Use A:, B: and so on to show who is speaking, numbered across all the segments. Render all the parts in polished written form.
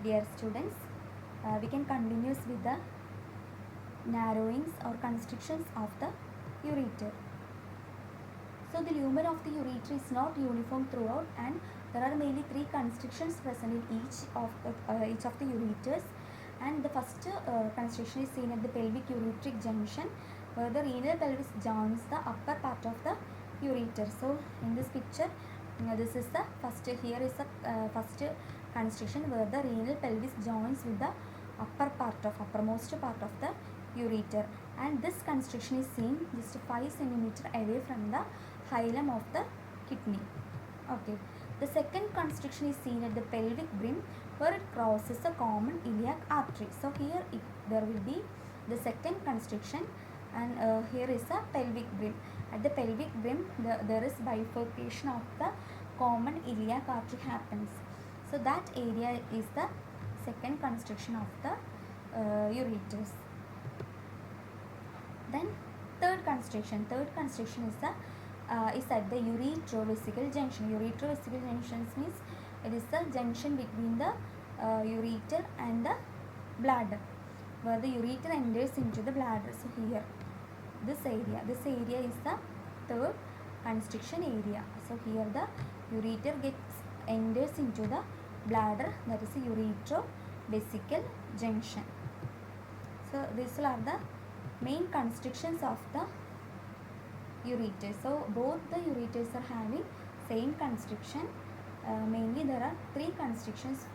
A: Dear students, we can continue with the narrowings or constrictions of the ureter. So the lumen of the ureter is not uniform throughout, and there are mainly three constrictions present in each of the ureters. And the first constriction is seen at the pelvic ureteric junction, where the renal pelvis joins the upper part of the ureter. So in this picture, this is the first. Here is the first constriction where the renal pelvis joins with the uppermost part of the ureter, and this constriction is seen just 5 centimeter away from the hilum of the kidney. Okay. The second constriction is seen at the pelvic brim, where it crosses the common iliac artery. So here there will be the second constriction, and here is the pelvic brim. At the pelvic brim, there is bifurcation of the common iliac artery happens. So that area is the second constriction of the ureters. Then third constriction is at the uretrovesical junction. Uretrovesical junctions means it is the junction between the ureter and the bladder, where the ureter enters into the bladder. So here, this area is the third constriction area. So here the ureter enters into the bladder, that is the uretrovesical junction. So these are the main constrictions of the ureter. So both the ureters are having same constriction. Mainly there are three constrictions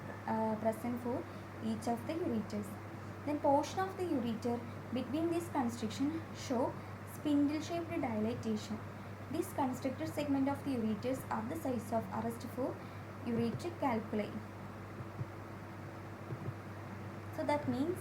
A: present for each of the ureters. Then portion of the ureter between these constrictions show spindle shaped dilatation. These constricted segment of the ureters are the size of arrest for ureteric calculi. So that means,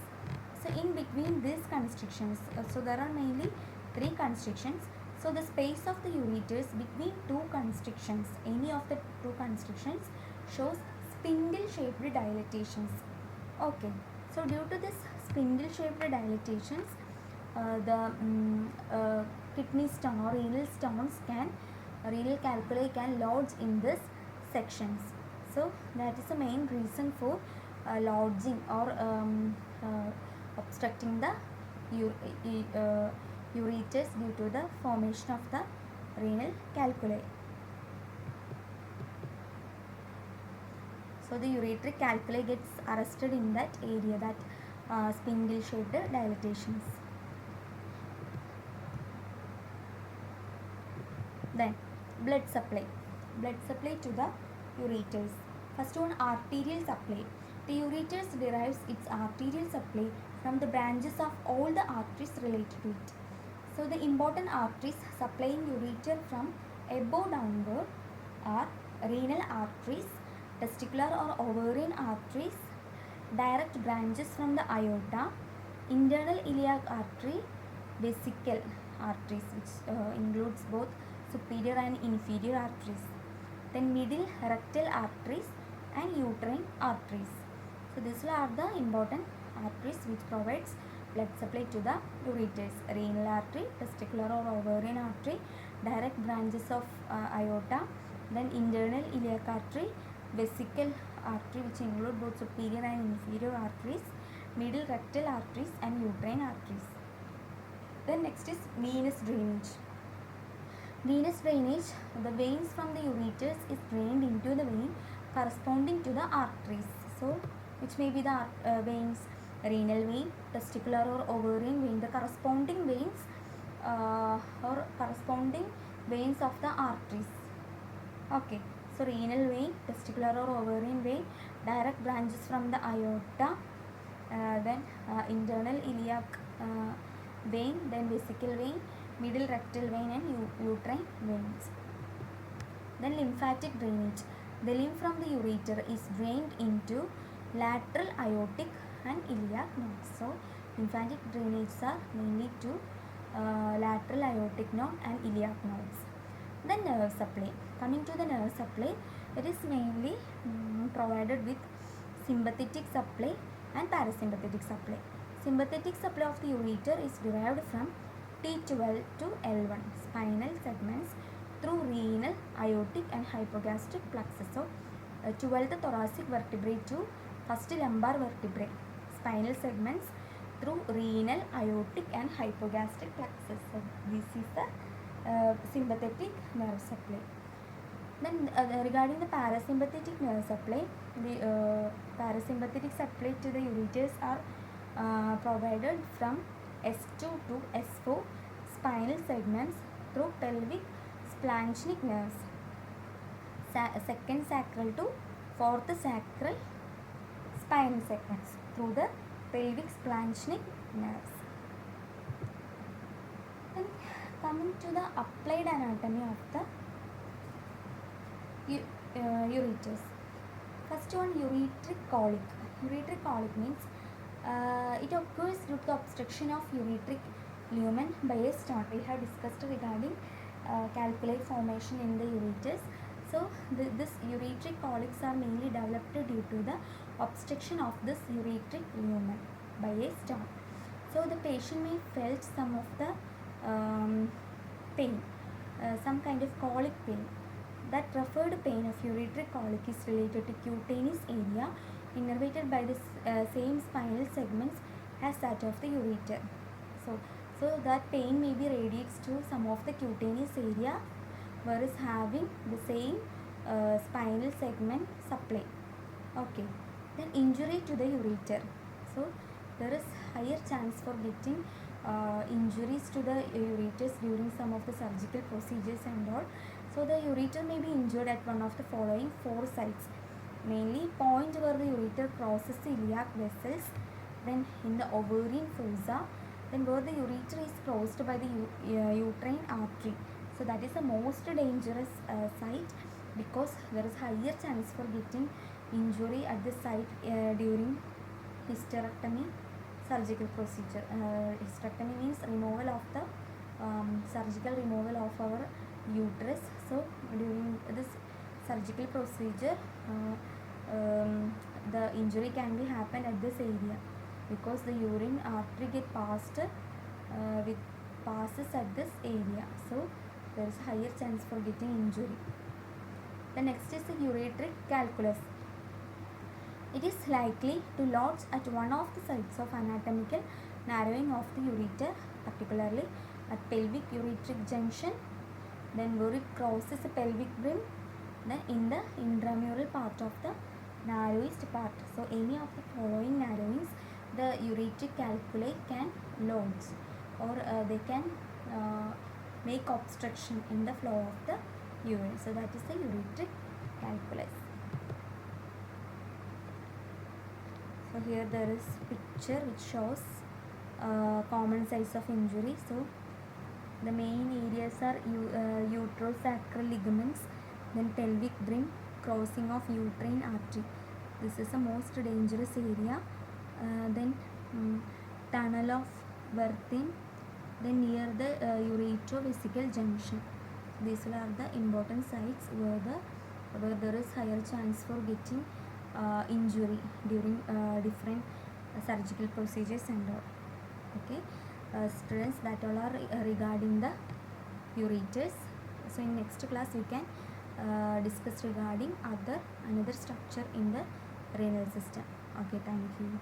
A: so in between these constrictions, so there are mainly three constrictions. So the space of the ureters between two constrictions, any of the two constrictions, shows spindle shaped dilatations. Okay. So due to this spindle shaped dilatations, the kidney stone or renal calculi can lodge in these sections. So that is the main reason for lodging or obstructing the ureters due to the formation of the renal calculi. So the ureteric calculi gets arrested in that area, that spindle shaped dilatations. Then blood supply to the ureters. First one, arterial supply. The ureters derives its arterial supply from the branches of all the arteries related to it. So the important arteries supplying ureter from above downward are renal arteries, testicular or ovarian arteries, direct branches from the aorta, internal iliac artery, vesical arteries, which includes both superior and inferior arteries, then middle rectal arteries and uterine arteries. So these are the important arteries which provides blood supply to the ureters: renal artery, testicular or ovarian artery, direct branches of aorta, then internal iliac artery, vesical artery, which include both superior and inferior arteries, middle rectal arteries and uterine arteries. Then next is venous drainage. Venous drainage, the veins from the ureters is drained into the vein corresponding to the arteries. So which may be the veins: renal vein, testicular or ovarian vein, the corresponding veins or corresponding veins of the arteries. Okay. So renal vein, testicular or ovarian vein, direct branches from the aorta, then internal iliac vein, then vesical vein, middle rectal vein and uterine veins. Then lymphatic drainage. The lymph from the ureter is drained into lateral aortic and iliac nodes. So lymphatic drainage are mainly to lateral aortic node and iliac nodes. Then nerve supply. Coming to the nerve supply, it is mainly provided with sympathetic supply and parasympathetic supply. Sympathetic supply of the ureter is derived from T12 to L1 spinal segments through renal, aortic and hypogastric plexus. So 12th thoracic vertebrae to First, lumbar vertebrae, spinal segments through renal, aortic and hypogastric plexus. So this is the sympathetic nerve supply. Then regarding the parasympathetic nerve supply, the parasympathetic supply to the ureters are provided from S2 to S4 spinal segments through pelvic splanchnic nerves, second sacral to fourth sacral spinal segments through the pelvic splanchnic nerves. Then coming to the applied anatomy of the ureters. First one, ureteric colic. Ureteric colic means it occurs due to the obstruction of ureteric lumen by a stone. We have discussed regarding calculi formation in the ureters. So this ureteric colics are mainly developed due to the obstruction of this ureteric lumen by a stone. So the patient may felt some of the pain, some kind of colic pain. That referred pain of ureteric colic is related to cutaneous area innervated by the same spinal segments as that of the ureter. So that pain may be radiates to some of the cutaneous area whereas having the same spinal segment supply. Okay. Then injury to the ureter. So there is higher chance for getting injuries to the ureters during some of the surgical procedures and all. So the ureter may be injured at one of the following 4 sites, mainly point where the ureter crosses the iliac vessels, then in the ovarian fossa, then where the ureter is crossed by the uterine artery. So that is the most dangerous site because there is higher chance for getting injury at the site during hysterectomy surgical procedure. Hysterectomy means removal of the surgical removal of our uterus. So during this surgical procedure the injury can be happen at this area because the urine artery get passed passes at this area. So there is higher chance for getting injury. The next is the ureteric calculus. It is likely to lodge at one of the sites of anatomical narrowing of the ureter, particularly at pelvic ureteric junction, then where it crosses the pelvic brim, then in the intramural part of the narrowest part. So any of the following narrowings the ureteric calculi can lodge or they can make obstruction in the flow of the urine. So that is the ureteric calculus. So here there is picture which shows common sites of injury. So the main areas are uterosacral ligaments, then pelvic brim, crossing of uterine artery. This is the most dangerous area. Then tunnel of Werthin, then near the uretrovesical junction. These are the important sites where there is higher chance for getting injury during different surgical procedures and all. Okay, students, that all are regarding the ureters. So in next class we can discuss regarding another structure in the renal system. Okay, thank you.